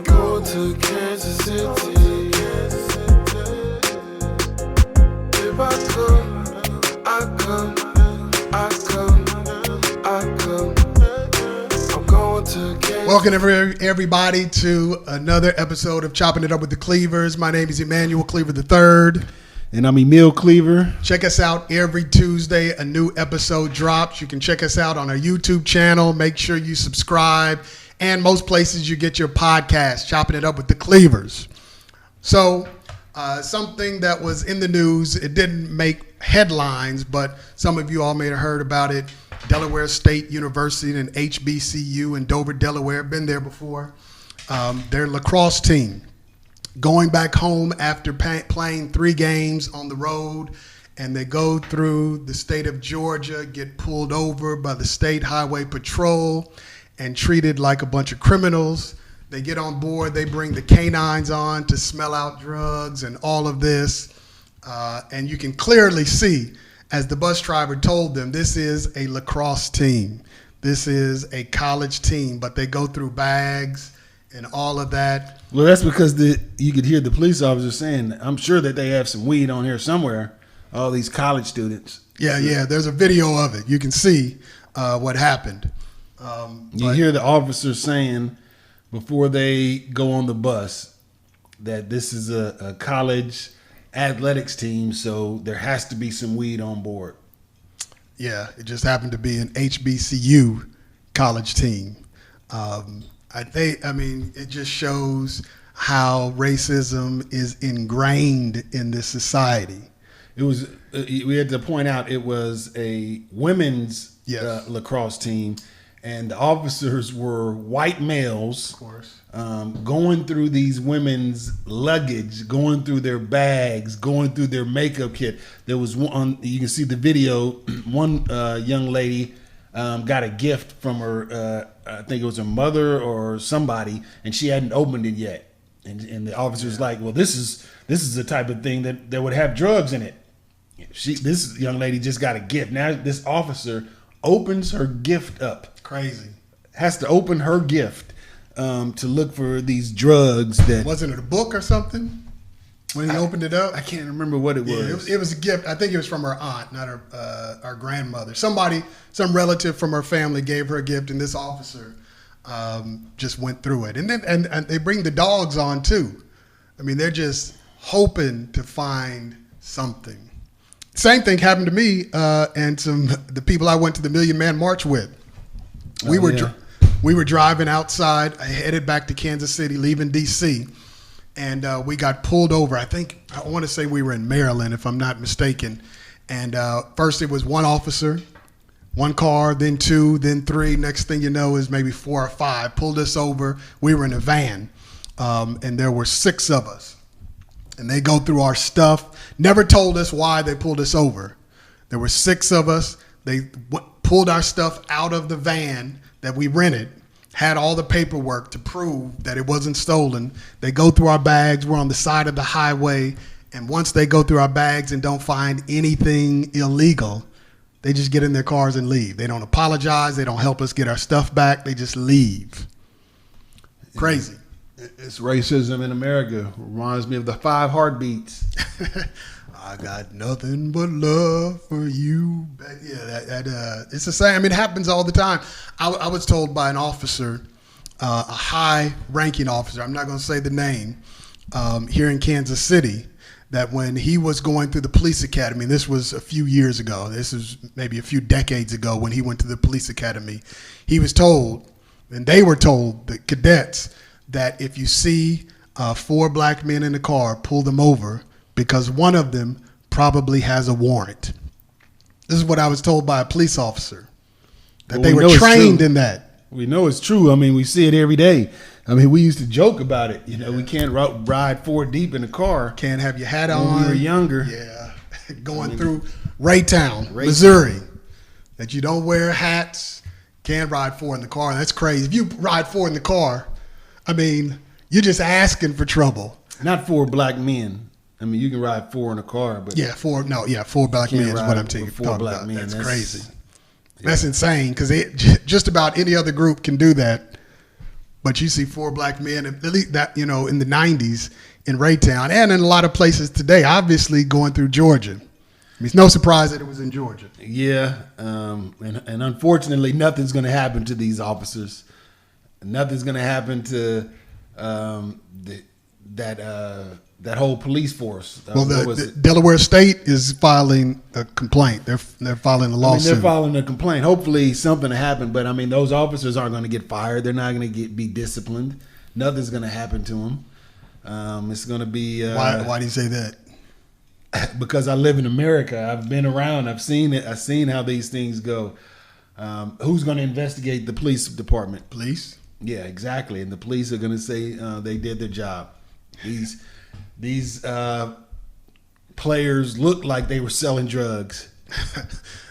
going to Kansas City. If I could, I could, I could, I could. I'm going to Kansas. Welcome everybody to another episode of Chopping It Up with the Cleavers. My name is Emmanuel Cleaver III. And I'm Emil Cleaver. Check us out every Tuesday. A new episode drops. You can check us out on our YouTube channel. Make sure you subscribe. And most places you get your podcast, Chopping It Up with the Cleavers. So something that was in the news, it didn't make headlines, but some of you all may have heard about it. Delaware State University and HBCU in Dover, Delaware. Been there before. Their lacrosse team going back home after playing 3 games on the road, and they go through the state of Georgia, get pulled over by the State Highway Patrol and treated like a bunch of criminals. They get on board, they bring the canines on to smell out drugs and all of this. And you can clearly see, as the bus driver told them, this is a lacrosse team. This is a college team, but they go through bags and all of that. Well, that's because you could hear the police officer saying, I'm sure that they have some weed on here somewhere, all these college students. Yeah, there's a video of it. You can see what happened. You hear the officer saying before they go on the bus that this is a college athletics team, so there has to be some weed on board. Yeah, it just happened to be an HBCU college team. It just shows how racism is ingrained in this society. It was. We had to point out it was a women's lacrosse team, and the officers were white males, of course, going through these women's luggage, going through their bags, going through their makeup kit. There was one. You can see the video. One young lady got a gift from her. I think it was her mother or somebody, and she hadn't opened it yet. And the officer's like, "Well, this is the type of thing that would have drugs in it." This young lady just got a gift. Now this officer opens her gift up. Crazy. Has to open her gift to look for these drugs. That wasn't it a book or something? When he opened it up, I can't remember what it was. It was a gift. I think it was from her aunt, not her grandmother. Some relative from her family gave her a gift, and this officer just went through it. And then and they bring the dogs on too. I mean, they're just hoping to find something. Same thing happened to me and the people I went to the Million Man March with. We were driving outside, headed back to Kansas City, leaving D.C., and we got pulled over. I want to say we were in Maryland, if I'm not mistaken. And first it was one officer, one car, then 2, then 3. Next thing you know is maybe 4 or 5. Pulled us over. We were in a van, and there were 6 of us. And they go through our stuff. Never told us why they pulled us over. There were 6 of us. They pulled our stuff out of the van that we rented. Had all the paperwork to prove that it wasn't stolen. They go through our bags. We're on the side of the highway. And once they go through our bags and don't find anything illegal, they just get in their cars and leave. They don't apologize. They don't help us get our stuff back. They just leave. Crazy. It's racism in America. Reminds me of the 5 Heartbeats. I got nothing but love for you. Yeah, it's the same. I mean, it happens all the time. I was told by an officer, a high-ranking officer, I'm not going to say the name, here in Kansas City, that when he was going through the police academy, this was a few years ago, this is maybe a few decades ago when he went to the police academy, he was told, and they were told, the cadets, that if you see 4 black men in a car, pull them over, because one of them probably has a warrant. This is what I was told by a police officer, that they were trained in that. We know it's true. I mean, we see it every day. I mean, we used to joke about it. You know, we can't ride 4 deep in the car. Can't have your hat on. When we were younger. Yeah. Going through Raytown, Missouri, that you don't wear hats, can't ride 4 in the car. That's crazy. If you ride 4 in the car, I mean, you're just asking for trouble. Not 4 black men. I mean, you can ride 4 in a car, but 4 black men is what I'm talking about. That's crazy. That's insane, because just about any other group can do that, But you see 4 black men, at least that, in the 90s in Raytown and in a lot of places today, obviously going through Georgia. I mean, it's no surprise that it was in Georgia. Yeah, and unfortunately, nothing's going to happen to these officers. Nothing's going to happen to that whole police force. Well, the Delaware State is filing a complaint. They're filing a lawsuit. They're filing a complaint. Hopefully, something will happen. But those officers aren't going to get fired. They're not going to be disciplined. Nothing's going to happen to them. It's going to be. Why do you say that? Because I live in America. I've been around. I've seen it. I've seen how these things go. Who's going to investigate the police department? Police? Yeah, exactly. And the police are going to say they did their job. These players look like they were selling drugs.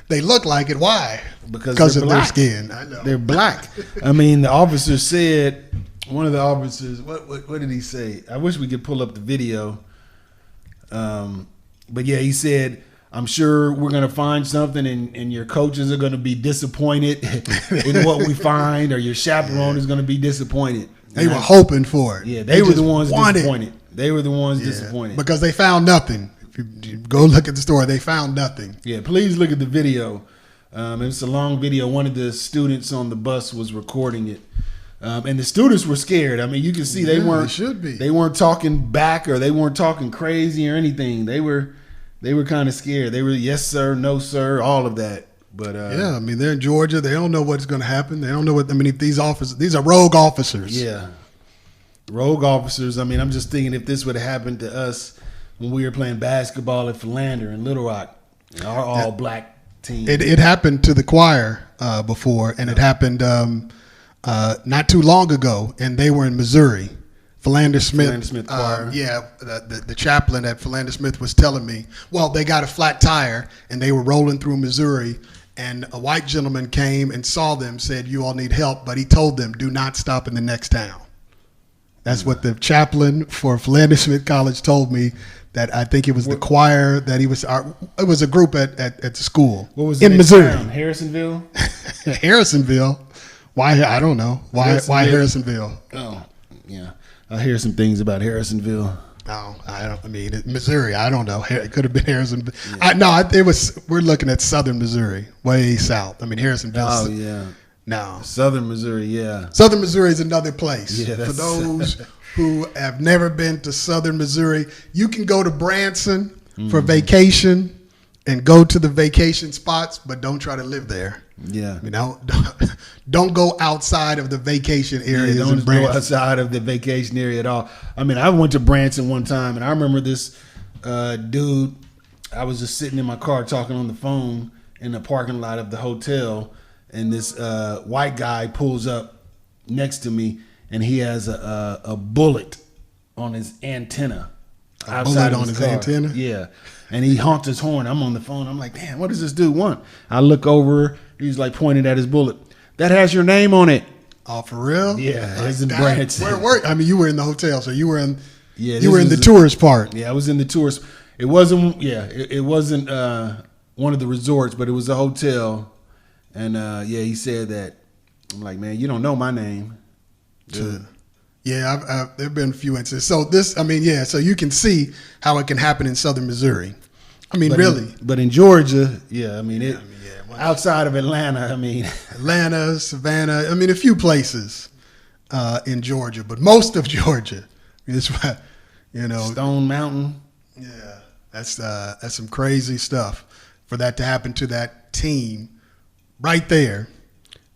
They look like it. Why? Because of their skin. I know. They're black. The officer said, one of the officers, what did he say? I wish we could pull up the video. But yeah, he said, I'm sure we're going to find something and your coaches are going to be disappointed in what we find, or your chaperone is going to be disappointed. They were hoping for it. Yeah, they were the ones disappointed. They were the ones disappointed. Because they found nothing. If you go look at the story, they found nothing. Yeah, please look at the video. It's a long video. One of the students on the bus was recording it. And the students were scared. You can see they weren't talking back, or they weren't talking crazy or anything. They were kind of scared. They were yes sir, no sir, all of that. But they're in Georgia. They don't know what's going to happen. They don't know what. These are rogue officers. Yeah, rogue officers. I'm just thinking, if this would have happened to us when we were playing basketball at Philander and Little Rock, our all black team. It happened to the choir before, and it happened not too long ago, and they were in Missouri. Philander Smith choir. The chaplain at Philander Smith was telling me, well, they got a flat tire and they were rolling through Missouri, and a white gentleman came and saw them, said, you all need help, but he told them, do not stop in the next town. That's what the chaplain for Philander Smith College told me, that I think it was the choir that he was, it was a group at the school. What was in Missouri? Town? Harrisonville? Harrisonville. Why? I don't know. Why Harrisonville? Oh, yeah. I hear some things about Harrisonville. No, Missouri. I don't know. It could have been Harrisonville. Yeah. It was. We're looking at southern Missouri, way south. Harrisonville. Oh yeah. No, southern Missouri. Yeah. Southern Missouri is another place. Yeah, for those who have never been to southern Missouri, you can go to Branson for vacation and go to the vacation spots, but don't try to live there. Yeah. Don't go outside of the vacation areas. Don't go outside of the vacation area at all. I went to Branson one time, and I remember this dude. I was just sitting in my car talking on the phone in the parking lot of the hotel, and this white guy pulls up next to me, and he has a bullet on his antenna. Outside on his antenna? Yeah. And he honked his horn. I'm on the phone. I'm like, damn, what does this dude want? I look over. He's like pointing at his bullet. That has your name on it. Oh, for real? Yeah. It's in Branson. Where? You were in the hotel, so you were in. Yeah. You were in the tourist part. Yeah, I was in the tourist. It wasn't. Yeah, it wasn't one of the resorts, but it was a hotel. And he said that. I'm like, man, you don't know my name. Dude. Yeah, there've been a few instances. So so you can see how it can happen in southern Missouri. Really. But in Georgia, outside of Atlanta, Atlanta, Savannah, a few places in Georgia, but most of Georgia is what, Stone Mountain. Yeah, that's some crazy stuff for that to happen to that team right there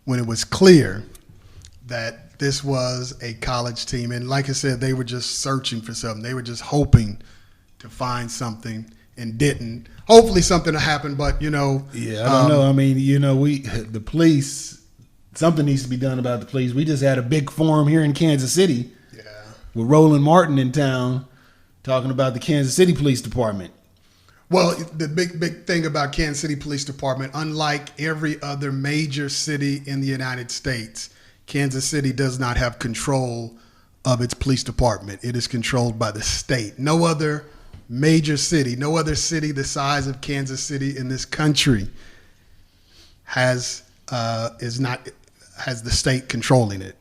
when it was clear that this was a college team. And like I said, they were just searching for something. They were just hoping to find something and didn't. Hopefully something will happen, but, Yeah, I don't know. The police, something needs to be done about the police. We just had a big forum here in Kansas City with Roland Martin in town talking about the Kansas City Police Department. Well, the big thing about Kansas City Police Department, unlike every other major city in the United States, Kansas City does not have control of its police department. It is controlled by the state. No other major city, no other city the size of Kansas City in this country has the state controlling it.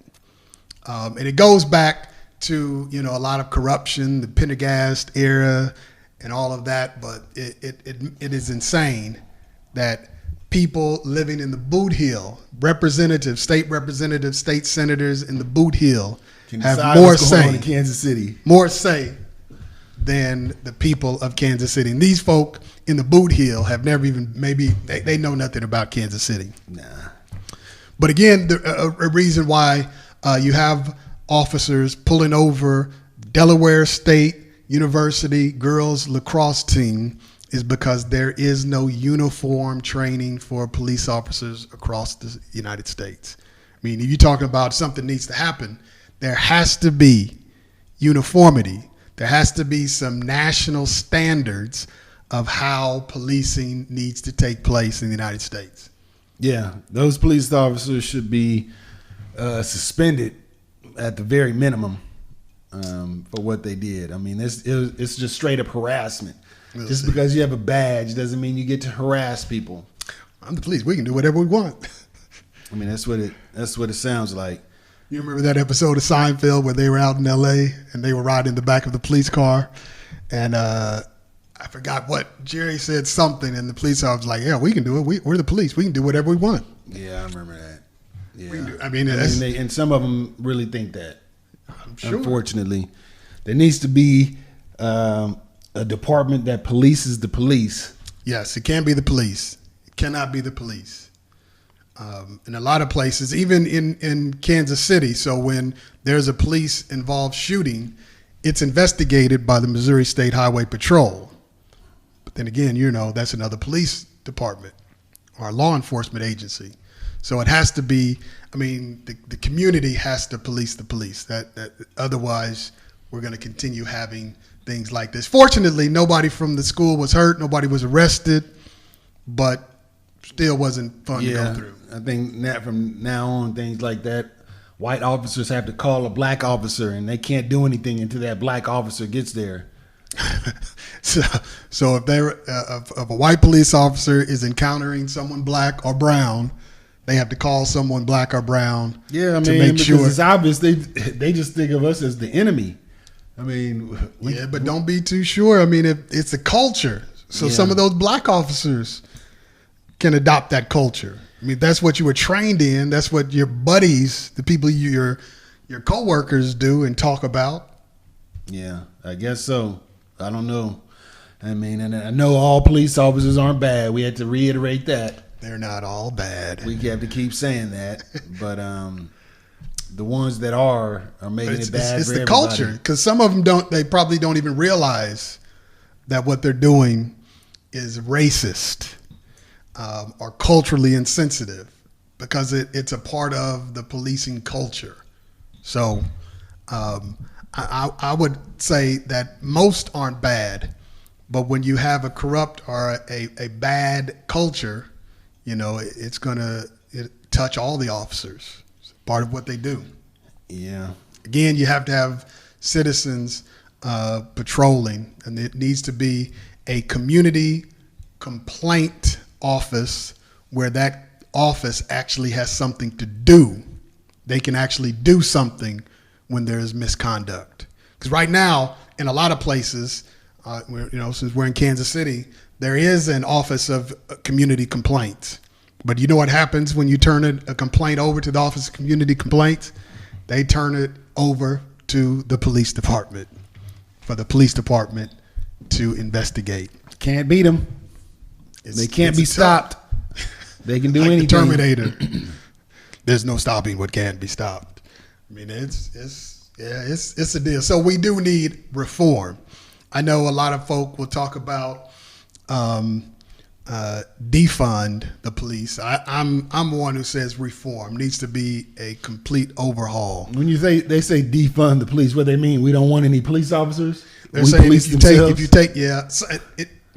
And it goes back to, you know, a lot of corruption, the Pendergast era and all of that. But it is insane that people living in the Boot Heel, state representatives, state senators in the Boot Heel have more say in Kansas City. More say than the people of Kansas City. And these folk in the Boot Heel have never even, maybe they know nothing about Kansas City. Nah. But again, a reason why you have officers pulling over Delaware State University girls lacrosse team is because there is no uniform training for police officers across the United States. I mean, if you're talking about something needs to happen, there has to be uniformity. There has to be some national standards of how policing needs to take place in the United States. Yeah, those police officers should be suspended at the very minimum for what they did. I mean, it's just straight up harassment. Just because you have a badge doesn't mean you get to harass people. I'm the police. We can do whatever we want. I mean, that's what it sounds like. You remember that episode of Seinfeld where they were out in L.A. and they were riding in the back of the police car, and I forgot what Jerry said something, and the police officer was like, "Yeah, we can do it. We're the police. We can do whatever we want." Yeah, I remember that. Yeah, and some of them really think that. I'm sure. Unfortunately, there needs to be a department that polices the police. Yes, it can't be the police. It cannot be the police. In a lot of places, even in Kansas City, so when there's a police-involved shooting, it's investigated by the Missouri State Highway Patrol. But then again, you know, that's another police department or a law enforcement agency. So it has to be, I mean, the community has to police the police. That otherwise, we're going to continue having things like this. Fortunately, nobody from the school was hurt. Nobody was arrested, but still wasn't fun to go through. I think that from now on, things like that, white officers have to call a black officer, and they can't do anything until that black officer gets there. So if if a white police officer is encountering someone black or brown, they have to call someone black or brown. Yeah, I mean, to make sure. It's obvious they just think of us as the enemy. I mean, but don't be too sure. I mean, it's a culture. So some of those black officers can adopt that culture. I mean, that's what you were trained in. That's what your buddies, the people your coworkers do and talk about. Yeah, I guess so. I don't know. I mean, and I know all police officers aren't bad. We had to reiterate that. They're not all bad. We have to keep saying that. But the ones that are making it bad for everybody. It's the culture, because some of them they probably don't even realize that what they're doing is racist. Or culturally insensitive, because it's a part of the policing culture. So I would say that most aren't bad, but when you have a corrupt or a bad culture, you know, it's going to touch all the officers. It's part of what they do. Yeah. Again, you have to have citizens patrolling, and it needs to be a community complaint office where that office actually has something to do. They can actually do something when there is misconduct. Because right now, in a lot of places, since we're in Kansas City, there is an office of community complaints. But you know what happens when you turn a complaint over to the office of community complaints? They turn it over to the police department for the police department to investigate. Can't beat them. They can't be stopped. They can do like anything. The Terminator. There's no stopping what can't be stopped. I mean, it's a deal. So we do need reform. I know a lot of folk will talk about defund the police. I'm one who says reform needs to be a complete overhaul. When they say defund the police, what they mean? We don't want any police officers. They're saying if you take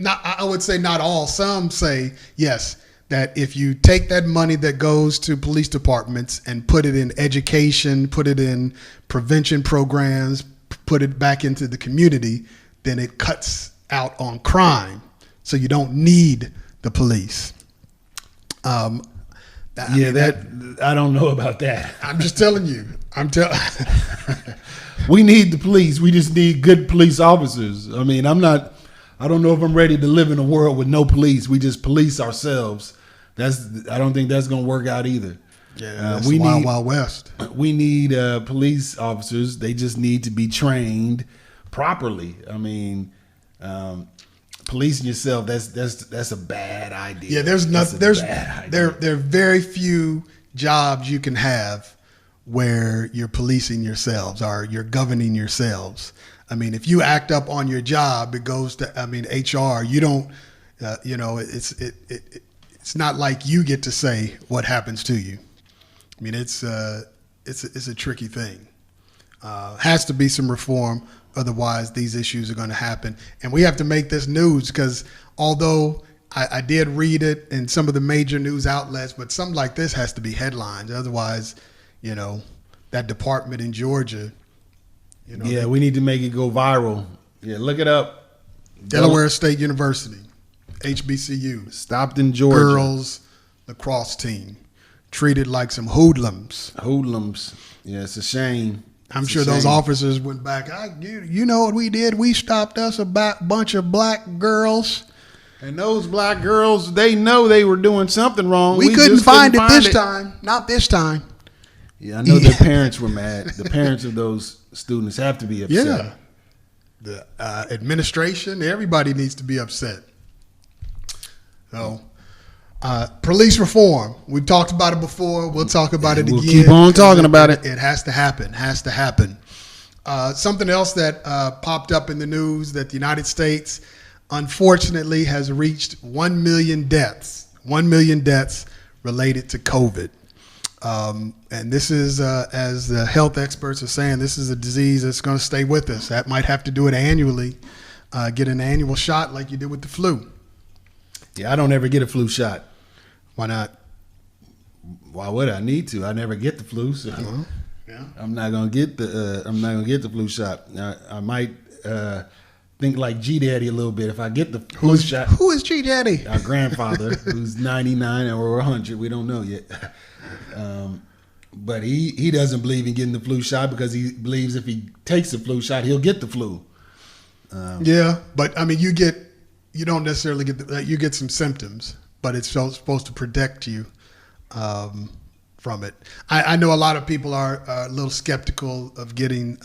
I would say not all. Some say, yes, that if you take that money that goes to police departments and put it in education, put it in prevention programs, put it back into the community, then it cuts out on crime. So you don't need the police. I don't know about that. I'm just telling you. We need the police. We just need good police officers. I mean, I don't know if I'm ready to live in a world with no police. We just police ourselves. I don't think that's going to work out either. Yeah, we need Wild West. We need police officers. They just need to be trained properly. I mean, policing yourself, that's a bad idea. Yeah, there are very few jobs you can have where you're policing yourselves or you're governing yourselves. I mean, if you act up on your job, it goes to HR. You don't it's not like you get to say what happens to you. I mean, it's a tricky thing. Has to be some reform. Otherwise, these issues are going to happen. And we have to make this news because although I did read it in some of the major news outlets, but something like this has to be headlines. Otherwise, that department in Georgia. We need to make it go viral. Yeah, look it up. Delaware State University, HBCU. Stockton, Georgia. Girls lacrosse team. Treated like some hoodlums. Hoodlums. Yeah, it's a shame. I'm sure those officers went back. You know what we did? We stopped us a bunch of black girls. And those black girls, they know they were doing something wrong. We couldn't find it this time. Not this time. Yeah, I know their parents were mad. The parents of those students have to be upset. Yeah. The administration, everybody needs to be upset. So, police reform. We've talked about it before. We'll talk about it again. We'll keep on talking about it. It has to happen. Something else that popped up in the news that the United States, unfortunately, has reached 1 million deaths. 1 million deaths related to COVID. And this is, as the health experts are saying, this is a disease that's going to stay with us. That might have to do it annually, get an annual shot like you did with the flu. Yeah, I don't ever get a flu shot. Why not? Why would I need to? I never get the flu, so yeah. I'm not gonna get the flu shot. I might think like G Daddy a little bit if I get the flu shot. Who is G Daddy? Our grandfather, who's 99 or 100. We don't know yet. But he doesn't believe in getting the flu shot because he believes if he takes the flu shot, he'll get the flu. Yeah, but I mean, you don't necessarily get you get some symptoms, but it's supposed to protect you from it. I know a lot of people are a little skeptical of getting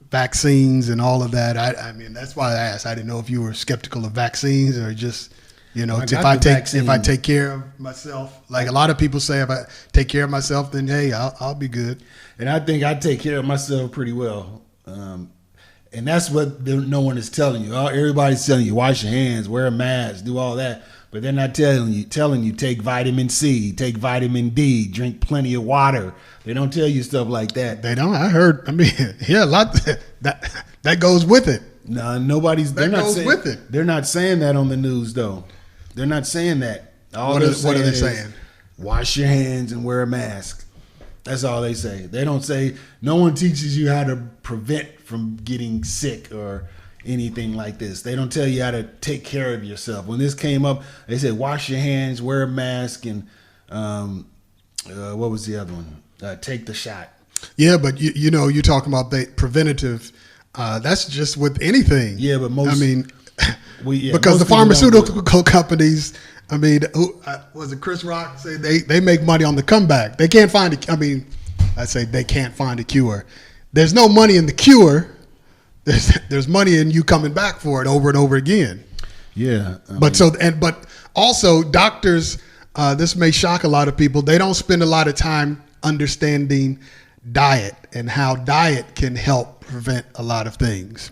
vaccines and all of that. I mean, that's why I asked. I didn't know if you were skeptical of vaccines or just, if I take care of myself, like a lot of people say, if I take care of myself, then hey, I'll be good. And I think I take care of myself pretty well. And that's what no one is telling you. Everybody's telling you, wash your hands, wear a mask, do all that. But they're not telling you take vitamin C, take vitamin D, drink plenty of water. They don't tell you stuff like that. They don't. I heard. I mean, yeah, a lot that goes with it. No, nobody's. That goes with it. They're not saying that on the news, though. They're not saying that. What are they saying? Wash your hands and wear a mask. That's all they say. They don't say. No one teaches you how to prevent from getting sick or anything like this. They don't tell you how to take care of yourself. When this came up, they said wash your hands, wear a mask, and what was the other one? Take the shot. Yeah, but you're talking about the preventative. That's just with anything. Yeah, but because the pharmaceutical companies. I mean, was it Chris Rock say they make money on the comeback? They can't find it. I mean, I say they can't find a cure. There's no money in the cure. There's money in you coming back for it over and over again. Yeah. But also doctors, this may shock a lot of people. They don't spend a lot of time understanding diet and how diet can help prevent a lot of things.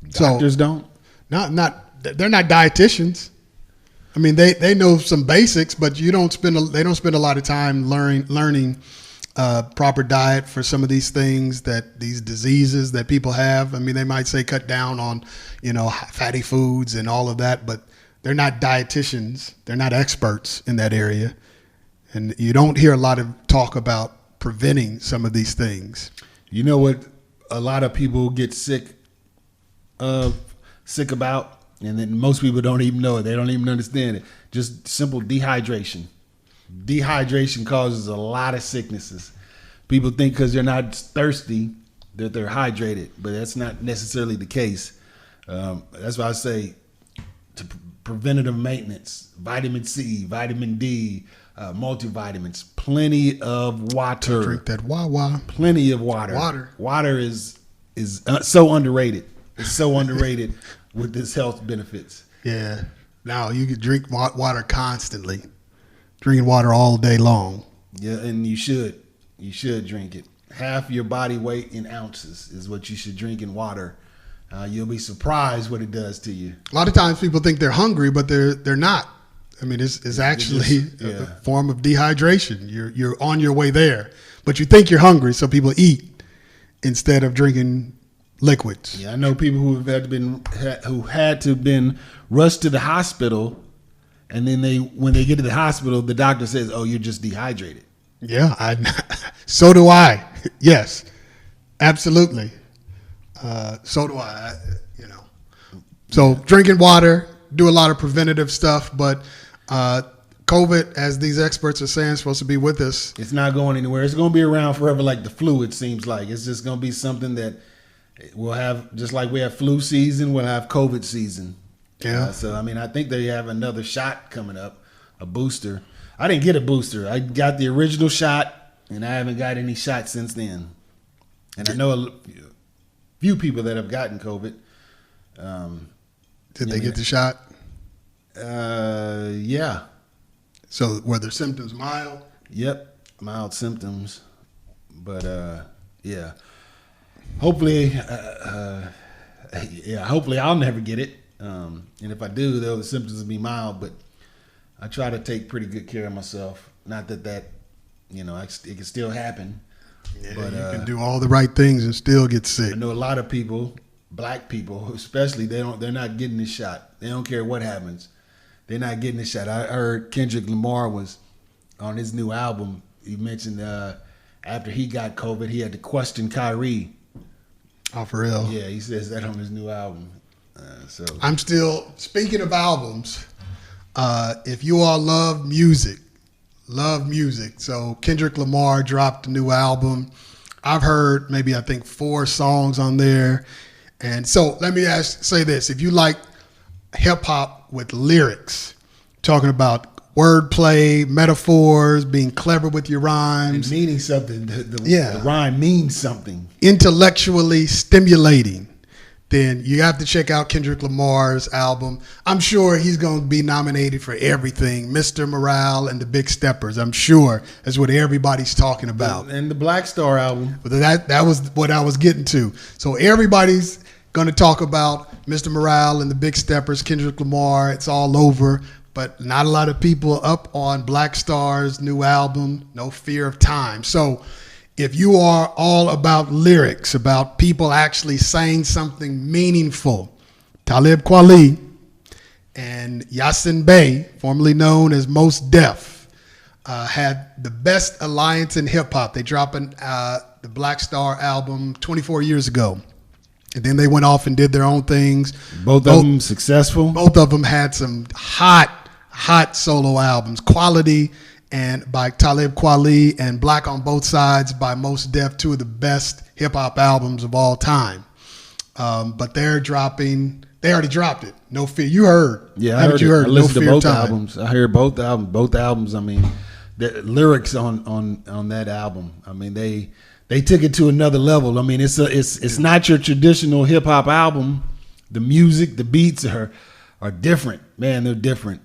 Doctors don't? They're not dietitians. I mean, they know some basics, but they don't spend a lot of time learning proper diet for some of these things these diseases that people have. I mean, they might say cut down on, fatty foods and all of that, but they're not dietitians. They're not experts in that area. And you don't hear a lot of talk about preventing some of these things. You know what a lot of people get sick about? And then most people don't even know it. They don't even understand it. Just simple dehydration. Dehydration causes a lot of sicknesses. People think because they're not thirsty that they're hydrated, but that's not necessarily the case. That's why I say preventative maintenance, vitamin C, vitamin D, multivitamins, plenty of water. Drink that Wawa. Plenty of water. Water is so underrated. It's so underrated with its health benefits. Yeah. Now you can drink water constantly. Drinking water all day long. Yeah, and you should. You should drink it. Half your body weight in ounces is what you should drink in water. You'll be surprised what it does to you. A lot of times people think they're hungry, but they're not. I mean, it's actually a form of dehydration. You're on your way there, but you think you're hungry, so people eat instead of drinking liquids. Yeah, I know people who had to been rushed to the hospital, and then when they get to the hospital, the doctor says, "Oh, you're just dehydrated." Yeah, so do I. Yes, absolutely. So do I. So drinking water, do a lot of preventative stuff, but COVID, as these experts are saying, is supposed to be with us. It's not going anywhere. It's going to be around forever, like the flu. It seems like it's just going to be something that we'll have, just like we have flu season, we'll have COVID season. Yeah. So I mean, I think they have another shot coming up, a booster. I didn't get a booster. I got the original shot, and I haven't got any shots since then. And I know a few people that have gotten COVID. Did they get the shot? Yeah. So were their symptoms mild? Yep, mild symptoms. But yeah. Hopefully, hopefully I'll never get it. And if I do, the symptoms will be mild. But I try to take pretty good care of myself. Not that it can still happen. Yeah, but you can do all the right things and still get sick. I know a lot of people, black people especially, they're not getting the shot. They don't care what happens. They're not getting the shot. I heard Kendrick Lamar was on his new album. He mentioned after he got COVID, he had to question Kyrie. Oh, for real? Yeah, he says that on his new album. So I'm still, speaking of albums, if you all love music. So Kendrick Lamar dropped a new album. I've heard maybe, I think, 4 songs on there. And so let me say this. If you like hip hop with lyrics, talking about wordplay, metaphors, being clever with your rhymes. And meaning something. The rhyme means something. Intellectually stimulating. Then you have to check out Kendrick Lamar's album. I'm sure he's going to be nominated for everything. Mr. Morale and the Big Steppers. I'm sure that's what everybody's talking about. And the Black Star album. But that was what I was getting to. So everybody's going to talk about Mr. Morale and the Big Steppers, Kendrick Lamar. It's all over. But not a lot of people up on Black Star's new album, No Fear of Time. So if you are all about lyrics, about people actually saying something meaningful, Talib Kweli and Yasin Bey, formerly known as Mos Def, had the best alliance in hip hop. They dropped the Black Star album 24 years ago. And then they went off and did their own things. Both of them successful? Both of them had some hot solo albums. Quality and by Talib Kweli and Black on Both Sides by Mos Def, 2 of the best hip-hop albums of all time. But they already dropped it. No Fear. You heard. Yeah, I heard it. I listened to both albums. I heard both albums. Both albums, I mean, the lyrics on that album, I mean, they took it to another level. I mean, it's not your traditional hip-hop album. The music, the beats are different. Man, they're different.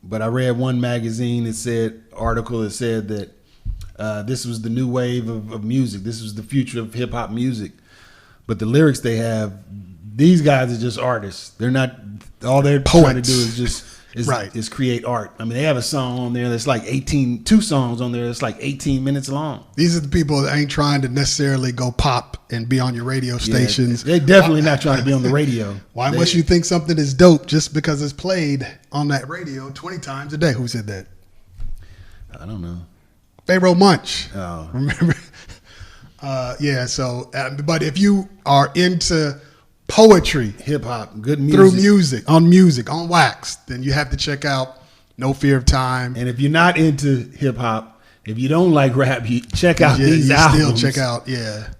But I read one magazine article that said that this was the new wave of music. This was the future of hip hop music. But the lyrics they have, these guys are just artists. They're not, all they're trying to do is create art. I mean, they have a song on there that's like 2 songs on there that's like 18 minutes long. These are the people that ain't trying to necessarily go pop and be on your radio stations. They're definitely not trying to be on the radio. Why must you think something is dope just because it's played on that radio 20 times a day? Who said that? I don't know. Pharaoh Munch. Oh. Remember? But if you are into poetry, hip hop, good music, through music, on wax, then you have to check out No Fear of Time. And if you're not into hip hop, if you don't like rap, you check out these you albums. Still check out,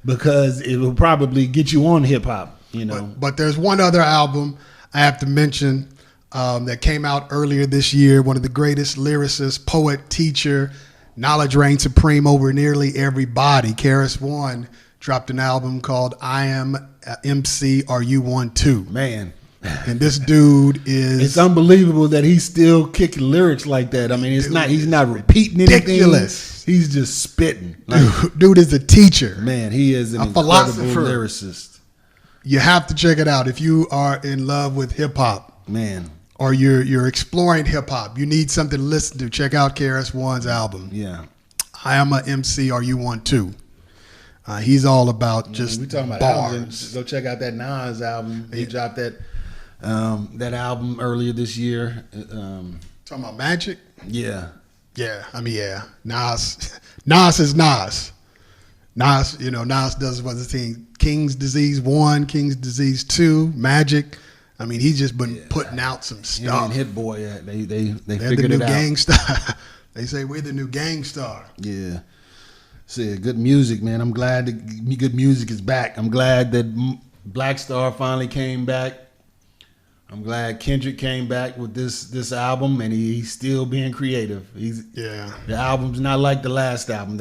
because it will probably get you on hip hop. You know, but there's one other album I have to mention that came out earlier this year. One of the greatest lyricists, poet, teacher, knowledge reigns supreme over nearly everybody. KRS-One dropped an album called "I Am MC. Are You One Too?" Man. And this dude is... It's unbelievable that he's still kicking lyrics like that. I mean, he's not repeating anything. Ridiculous. He's just spitting. Like, dude is a teacher. Man, he is an incredible philosopher. lyricist. You have to check it out if you are in love with hip hop. Man. Or you're exploring hip hop. You need something to listen to. Check out KRS-One's album. Yeah. I Am a MC. Are You One Too? He's all about just we talking about bars. albums. Go check out that Nas album. He dropped that album earlier this year. Talking about Magic? Yeah. Yeah. I mean, yeah. Nas is Nas. Nas, Nas does what's the thing? King's Disease 1, King's Disease 2, Magic. I mean, he's just been putting out some stuff. And Hit Boy, they They're figured the it new out. gang star. They say we're the new gang star. Yeah. See, good music, man. I'm glad that good music is back. I'm glad that Black Star finally came back. I'm glad Kendrick came back with this album, and he's still being creative. The album's not like the last album.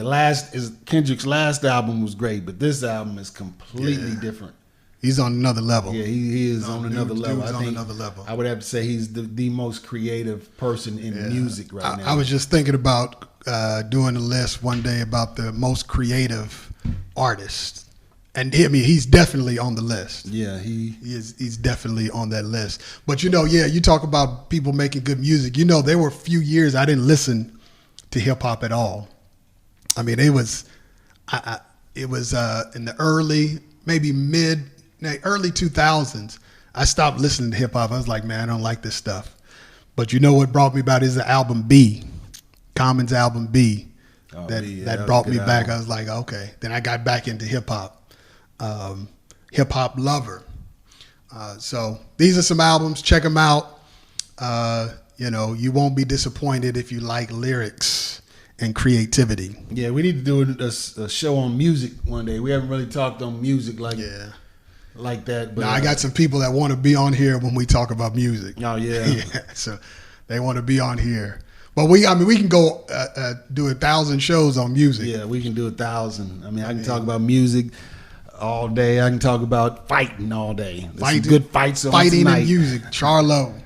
Kendrick's last album was great, but this album is completely different. He's on another level. Yeah, he is on another level. I think another level. I would have to say he's the most creative person in music right now. I was just thinking about doing a list one day about the most creative artists. And I mean, he's definitely on the list. Yeah, he's definitely on that list. But you talk about people making good music. There were a few years I didn't listen to hip hop at all. I mean, it was in the early 2000s. I stopped listening to hip hop. I was like, man, I don't like this stuff. But what brought me about is the album B, Common's album B. That brought me back. I was like, okay. Then I got back into hip hop. Hip hop lover. So these are some albums. Check them out. You won't be disappointed if you like lyrics and creativity. Yeah, we need to do a show on music one day. We haven't really talked on music like that. But now, I got some people that want to be on here when we talk about music. Oh yeah. So they want to be on here. But we can go do 1,000 shows on music. Yeah, we can do 1,000. I mean, I can talk about music all day. I can talk about fighting all day. There's some good fights on fighting tonight. And music. Charlo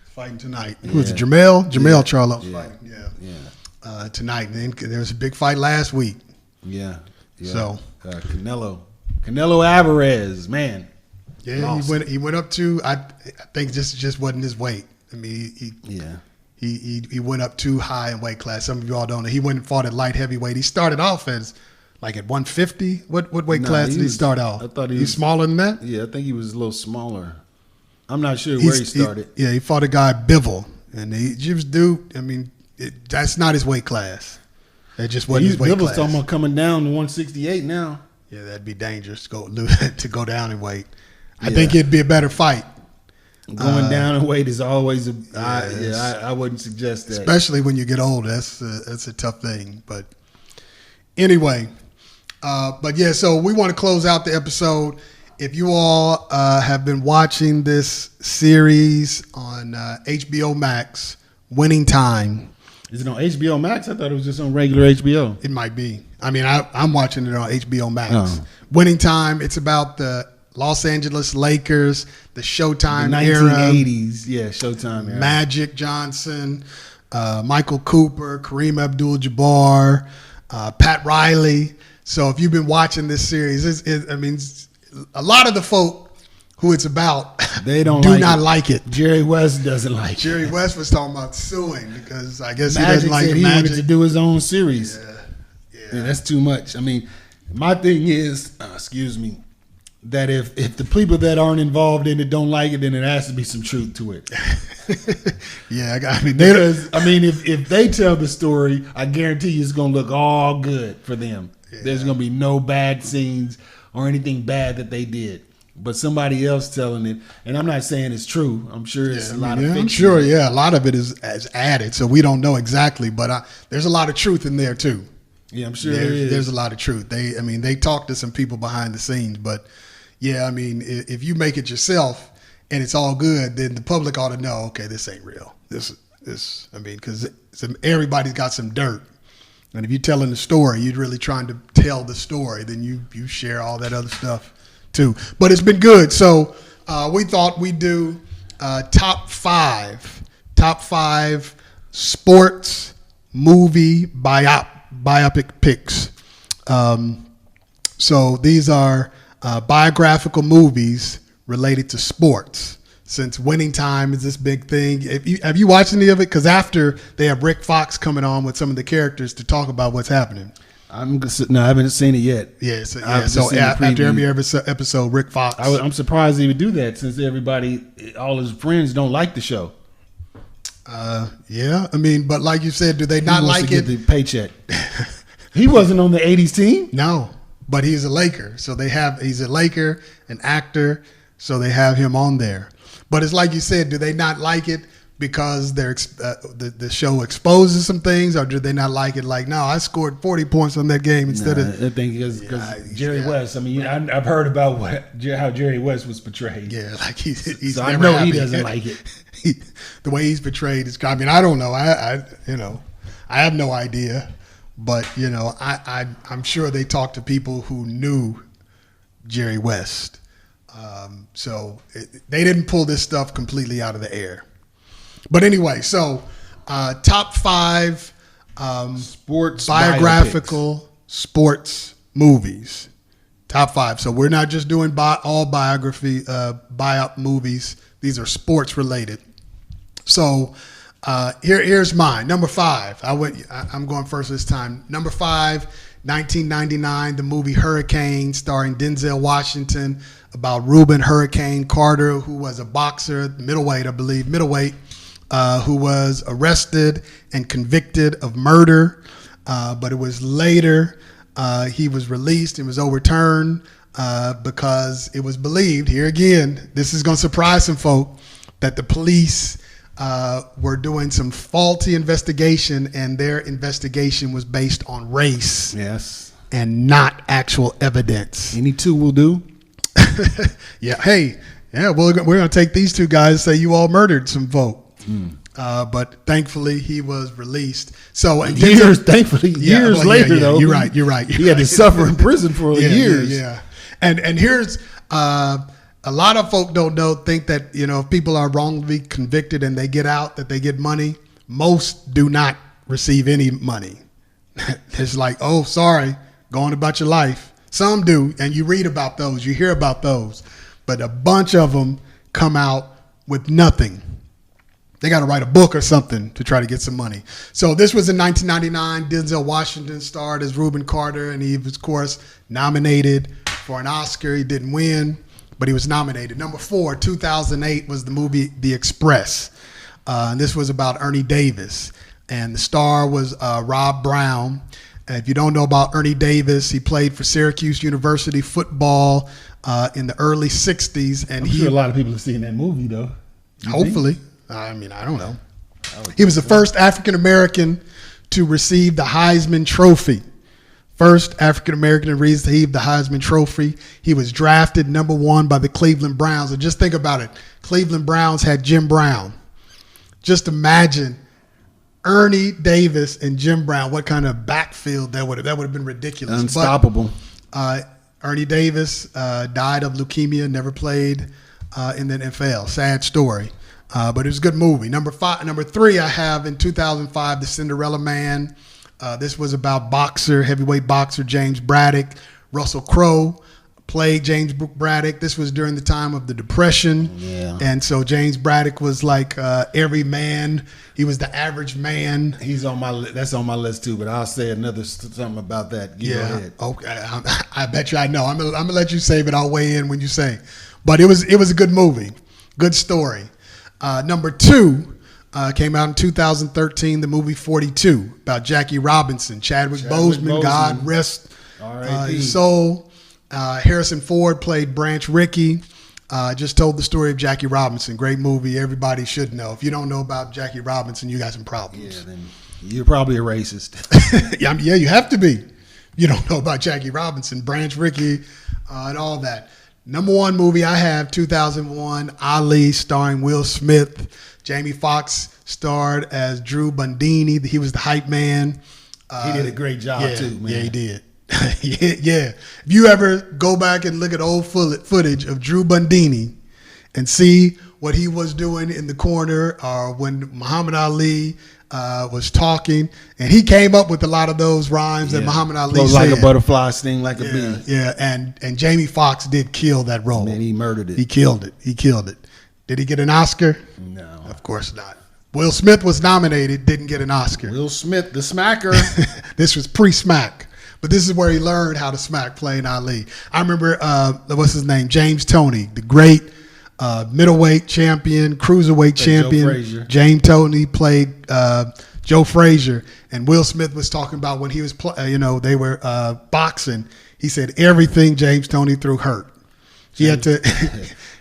fighting tonight. Who is it? Jamel Charlo fighting. Yeah. Tonight. And then there was a big fight last week. Yeah. So Canelo Alvarez, man. Yeah, lost. he went up to. I think just wasn't his weight. I mean, he went up too high in weight class. Some of you all don't know. He went and fought at light heavyweight. He started off as like at 150. What weight class did he start off? I thought he's smaller than that. Yeah, I think he was a little smaller. I'm not sure where he started. He fought a guy Bivol, and dude. I mean, that's not his weight class. That just wasn't his weight Bivol's class. talking about coming down to 168 now. Yeah, that'd be dangerous to go down in weight. I think it'd be a better fight. Going down in weight is always I wouldn't suggest that, especially when you get old. That's a tough thing. But anyway, so we want to close out the episode. If you all have been watching this series on HBO Max, Winning Time. Is it on HBO Max? I thought it was just on regular HBO. It might be. I mean, I'm watching it on HBO Max. Oh. Winning Time. It's about the Los Angeles Lakers, the Showtime the era. 1980s, yeah, Showtime era. Magic Johnson, Michael Cooper, Kareem Abdul-Jabbar, Pat Riley. So if you've been watching this series, a lot of the folk who it's about they do not like it. Jerry West doesn't like it. Jerry West was talking about suing because I guess Magic he doesn't like said the he Magic. wanted to do his own series. Yeah, that's too much. I mean, my thing is, that if the people that aren't involved in it don't like it, then it has to be some truth to it. If they tell the story, I guarantee you it's going to look all good for them. Yeah. There's going to be no bad scenes or anything bad that they did. but somebody else telling it. And I'm not saying it's true. I'm sure it's a lot of fiction. I'm sure, a lot of it is added, so we don't know exactly, but there's a lot of truth in there too. Yeah, I'm sure there is. There's a lot of truth. They talk to some people behind the scenes, but yeah, I mean, if you make it yourself and it's all good, then the public ought to know, okay, this ain't real. This, I mean, because everybody's got some dirt. And if you're telling the story, you're really trying to tell the story, then you share all that other stuff too. But it's been good. So we thought we'd do top five sports movie biopic picks. So these are biographical movies related to sports. Since Winning Time is this big thing. Have you watched any of it? Because after they have Rick Fox coming on with some of the characters to talk about what's happening. No, I haven't seen it yet. Yeah, so after every episode, Rick Fox. I'm surprised he would do that since all his friends don't like the show. Yeah, I mean, but like you said, do they not like it? Get the paycheck. He wasn't on the '80s team. No, but he's a Laker, so he's a Laker, an actor, so they have him on there. But it's like you said, do they not like it because the show exposes some things, or do they not like it like, no, I scored 40 points on that game instead of... I think because Jerry West, I mean, I've heard about how Jerry West was portrayed. Yeah, like he's so never I know happy. he doesn't like it. The way he's portrayed is, I mean, I don't know. I have no idea. But, I'm sure they talked to people who knew Jerry West. So they didn't pull this stuff completely out of the air. But anyway, so top five sports biographical biopics. Sports movies. Top five. So we're not just doing all biography biop movies. These are sports related. So here's mine. Number five. I'm going first this time. Number five, 1999, the movie Hurricane, starring Denzel Washington, about Reuben Hurricane Carter, who was a boxer, middleweight, who was arrested and convicted of murder. But it was later he was released and was overturned because it was believed, here again, this is going to surprise some folk, that the police were doing some faulty investigation, and their investigation was based on race. Yes. And not actual evidence. Any two will do. Yeah. Hey. Yeah. We're going to take these two guys and say you all murdered some folk. But thankfully he was released. So years later, though. You're right. He had to suffer in prison for years. Yeah. And here's a lot of folk think that, if people are wrongly convicted and they get out, that they get money. Most do not receive any money. It's like, oh, sorry, go on about your life. Some do, and you read about those, you hear about those, but a bunch of them come out with nothing. They got to write a book or something to try to get some money. So this was in 1999. Denzel Washington starred as Reuben Carter, and he was, of course, nominated for an Oscar. He didn't win, but he was nominated. Number four, 2008, was the movie The Express. And this was about Ernie Davis, and the star was Rob Brown. If you don't know about Ernie Davis, he played for Syracuse University football in the early 60s. And I'm sure a lot of people have seen that movie, though. Hopefully. I mean, I don't know. He was the first African-American to receive the Heisman Trophy. First African-American to receive the Heisman Trophy. He was drafted number 1 by the Cleveland Browns. And just think about it. Cleveland Browns had Jim Brown. Just imagine Ernie Davis and Jim Brown. What kind of backfield that would have been ridiculous. Unstoppable. But, Ernie Davis died of leukemia, never played in the NFL. Sad story. But it was a good movie. Number 3, I have in 2005, The Cinderella Man. This was about heavyweight boxer James Braddock. Russell Crowe played James Braddock. This was during the time of the Depression. Yeah. And so James Braddock was like every man. He was the average man. That's on my list too, but I'll say something about that. Go ahead. Okay. I bet you I know. I'm gonna let you say it. I'll weigh in when you say. But it was a good movie. Good story. Number 2 came out in 2013, the movie 42, about Jackie Robinson, Chadwick Boseman, God rest his soul. Harrison Ford played Branch Rickey. Just told the story of Jackie Robinson. Great movie. Everybody should know. If you don't know about Jackie Robinson, you got some problems. Yeah, then you're probably a racist. Yeah, you have to be. You don't know about Jackie Robinson, Branch Rickey, and all that. Number one movie I have, 2001, Ali, starring Will Smith. Jamie Foxx starred as Drew Bundini. He was the hype man. He did a great job too, man. Yeah, he did. yeah. If you ever go back and look at old footage of Drew Bundini and see what he was doing in the corner, or when Muhammad Ali was talking, and he came up with a lot of those rhymes that Muhammad Ali said. Like a butterfly, sting like a bee. Yeah, and Jamie Foxx did kill that role. Man, he murdered it. He killed it. Did he get an Oscar? No. Of course not. Will Smith was nominated, didn't get an Oscar. Will Smith, the smacker. This was pre-smack. But this is where he learned how to smack playing Ali. I remember, what's his name? James Toney, the great middleweight champion, cruiserweight champion. James Toney played Joe Frazier. And Will Smith was talking about when he was, they were boxing. He said everything James Toney threw hurt. He had to,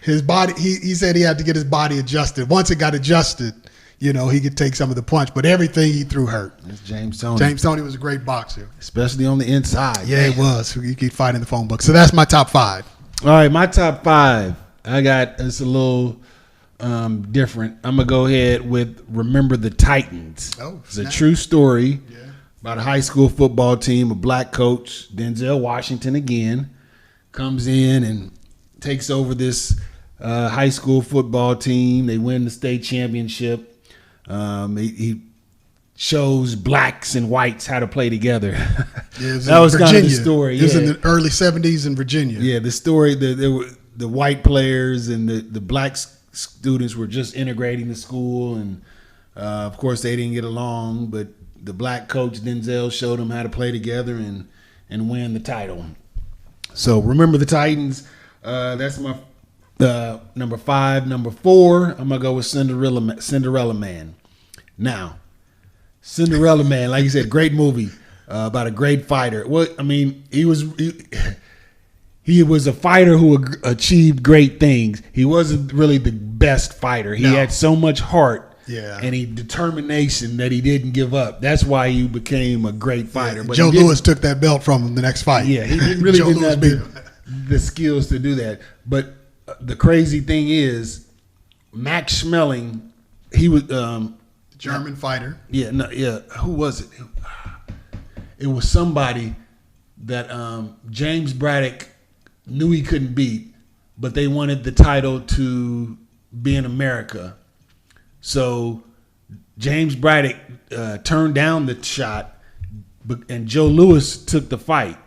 his body, he said he had to get his body adjusted. Once it got adjusted, he could take some of the punch, but everything he threw hurt. That's James Toney. James Toney was a great boxer. Especially on the inside. Yeah, it was. He could fight in the phone book. So that's my top 5. All right, my top 5. It's a little different. I'm going to go ahead with Remember the Titans. Oh, it's a true story about a high school football team, a black coach, Denzel Washington again, comes in and takes over this high school football team. They win the state championship. He shows blacks and whites how to play together. That was kind of the story. It was in the early 70s in Virginia. Yeah, the story, there were the white players and the black students were just integrating the school. And, of course, they didn't get along. But the black coach, Denzel, showed them how to play together and win the title. So, Remember the Titans. That's my number 5. Number 4, I'm gonna go with Cinderella Man. Now, Cinderella Man, like you said, great movie about a great fighter. Well, I mean, he was a fighter who achieved great things. He wasn't really the best fighter. He had so much heart. Yeah. And determination that he didn't give up. That's why he became a great fighter. Yeah, but Joe Louis took that belt from him the next fight. Yeah, he really didn't have the skills to do that. But the crazy thing is, Max Schmeling, he was German fighter. Yeah, who was it? It was somebody that James Braddock knew he couldn't beat, but they wanted the title to be in America. So James Braddock turned down the shot, and Joe Louis took the fight.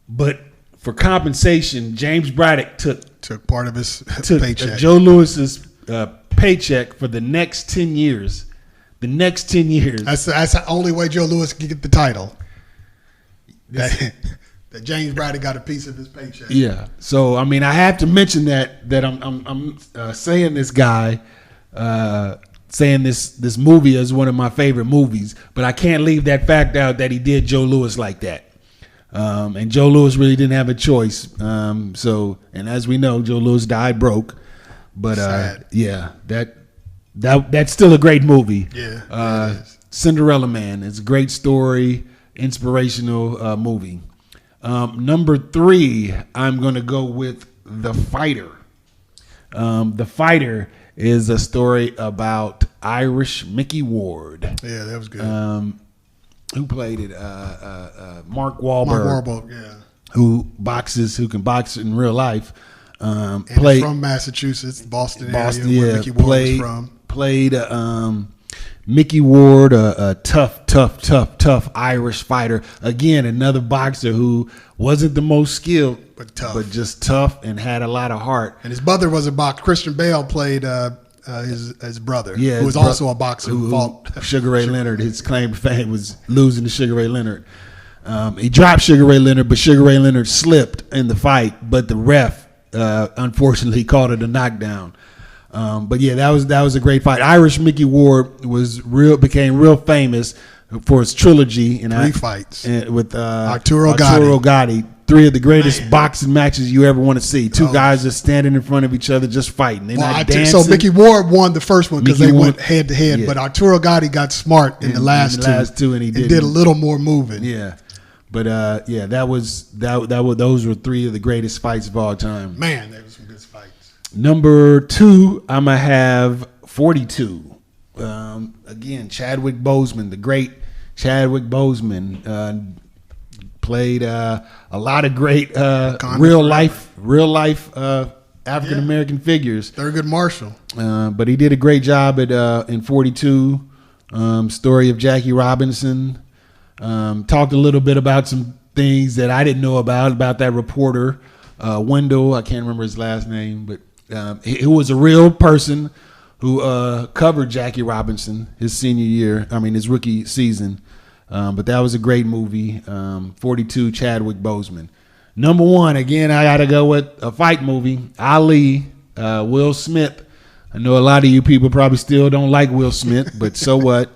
But for compensation, James Braddock took part of his paycheck. Joe Louis's paycheck for the next 10 years. The next 10 years. That's the only way Joe Louis could get the title. That James Braddock got a piece of his paycheck. Yeah. So I mean, I have to mention that I'm saying this guy, saying this movie is one of my favorite movies, but I can't leave that fact out that he did Joe Louis like that. And Joe Louis really didn't have a choice. And as we know, Joe Louis died broke. But that's still a great movie. Yeah. Cinderella Man. It's a great story, inspirational movie. Number 3, I'm going to go with The Fighter. The Fighter is a story about Irish Mickey Ward. Yeah, that was good. Who played it? Mark Mark Wahlberg. Wahlberg, yeah. Who can box in real life. Played from Massachusetts, Boston area, where Mickey Ward was from. Played Mickey Ward, a tough Irish fighter. Again, another boxer who wasn't the most skilled, but tough, but just tough and had a lot of heart. And his brother was a boxer. Christian Bale played his brother, who was also a boxer who fought Sugar Ray Leonard. His claim to fame was losing to Sugar Ray Leonard. He dropped Sugar Ray Leonard, but Sugar Ray Leonard slipped in the fight. But the ref, unfortunately, called it a knockdown. But yeah, that was a great fight. Irish Mickey Ward became real famous for his trilogy and 3 fights with Arturo Gotti. three of the greatest boxing matches you ever want to see. Two guys just standing in front of each other, just fighting. They're not dancing. So Mickey Ward won the first one because they went head to head. But Arturo Gatti got smart in the last two, and he did a little more moving. Yeah, but those were three of the greatest fights of all time. Man, there were some good fights. Number 2, I'm gonna have 42. Again, Chadwick Boseman, the great Chadwick Boseman, played a lot of great real life African American figures. Thurgood Marshall, but he did a great job at in 42. Story of Jackie Robinson. Talked a little bit about some things that I didn't know about that reporter, Wendell. I can't remember his last name, but he was a real person who covered Jackie Robinson his his rookie season. But that was a great movie. 42, Chadwick Boseman. Number 1, again, I got to go with a fight movie. Ali, Will Smith. I know a lot of you people probably still don't like Will Smith, but so what?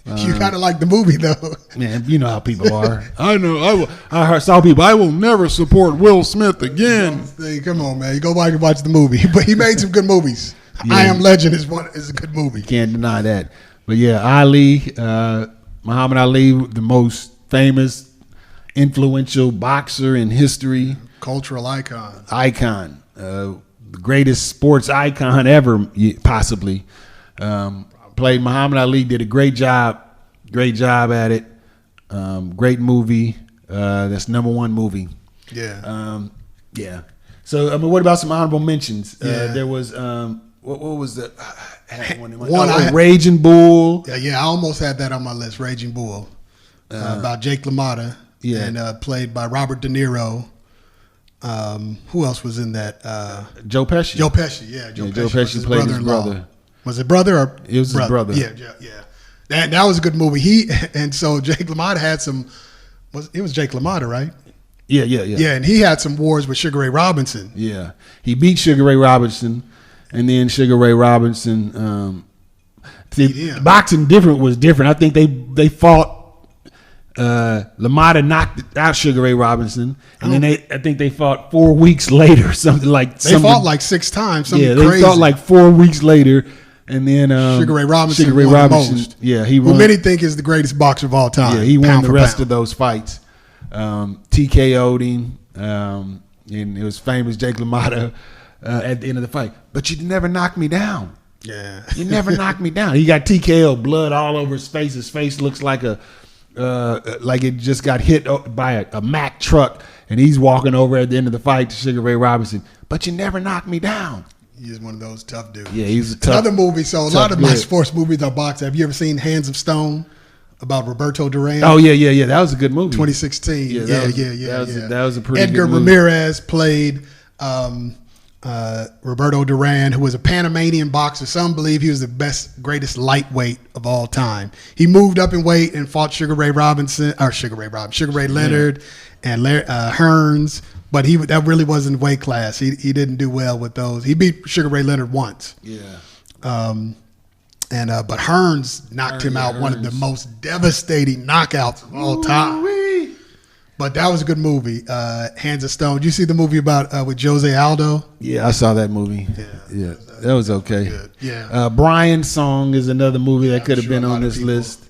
You got to like the movie, though. Man, you know how people are. I know. I saw people, I will never support Will Smith again. Hey, come on, man. You go back and watch the movie. But he made some good movies. Yeah. I Am Legend is a good movie. Can't deny that. But yeah, Ali, Muhammad Ali, the most famous, influential boxer in history. Cultural icon. The greatest sports icon ever, possibly. Played Muhammad Ali, did a great job at it. Great movie. That's number 1 movie. Yeah. Yeah. So, what about some honorable mentions? There was, what was the Raging Bull. Yeah, I almost had that on my list. Raging Bull, about Jake LaMotta, and played by Robert De Niro. Who else was in that? Joe Pesci. Joe Pesci, yeah. Joe Pesci played his brother. Was it brother or it was his brother? Yeah. That was a good movie. And so Jake LaMotta had some. It was Jake LaMotta, right? Yeah. Yeah, and he had some wars with Sugar Ray Robinson. Yeah, he beat Sugar Ray Robinson. And then Sugar Ray Robinson, boxing was different. I think they fought. LaMotta knocked out Sugar Ray Robinson, and then I think they fought 4 weeks later, something like. They fought like 6 times. They crazy. fought like 4 weeks later, and then Sugar Ray Robinson. Most. Yeah, he won. Who many think is the greatest boxer of all time. Yeah, he won the rest of those fights. TKO'd him, and it was famous. Jake LaMotta. At the end of the fight, but you never knocked me down. Yeah, you never knocked me down. He got TKO, blood all over his face. His face looks like like it just got hit by a Mack truck, and he's walking over at the end of the fight to Sugar Ray Robinson. But you never knocked me down. He's one of those tough dudes. Yeah, he's a tough. Another movie. So a lot of my sports movies are boxing. Have you ever seen Hands of Stone? About Roberto Duran. Oh yeah. That was a good movie. 2016. Yeah. That was a pretty. Edgar good movie. Ramirez played. Roberto Duran, who was a Panamanian boxer. Some believe he was the greatest lightweight of all time. He moved up in weight and fought Sugar Ray Leonard and Hearns, but that really wasn't weight class. He didn't do well with those. He beat Sugar Ray Leonard once. Yeah. But Hearns knocked him out, one of the most devastating knockouts of all time. But that was a good movie, Hands of Stone. Did you see the movie about with Jose Aldo? Yeah, I saw that movie. Yeah, that was okay. Good. Yeah. Brian's Song is another movie that could have been on this list.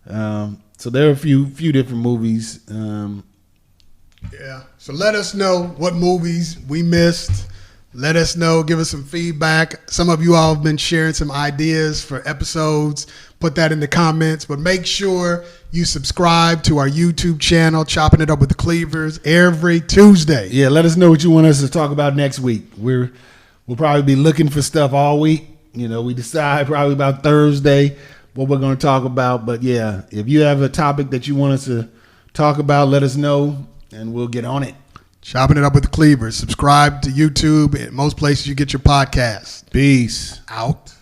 So there are a few different movies. Yeah. So let us know what movies we missed. Let us know. Give us some feedback. Some of you all have been sharing some ideas for episodes. Put that in the comments. But make sure you subscribe to our YouTube channel, Chopping It Up with the Cleavers, every Tuesday. Yeah, let us know what you want us to talk about next week. We'll probably be looking for stuff all week. We decide probably about Thursday what we're going to talk about. But yeah, if you have a topic that you want us to talk about, let us know and we'll get on it. Chopping It Up with the Cleavers. Subscribe to YouTube and most places you get your podcasts. Peace. Out.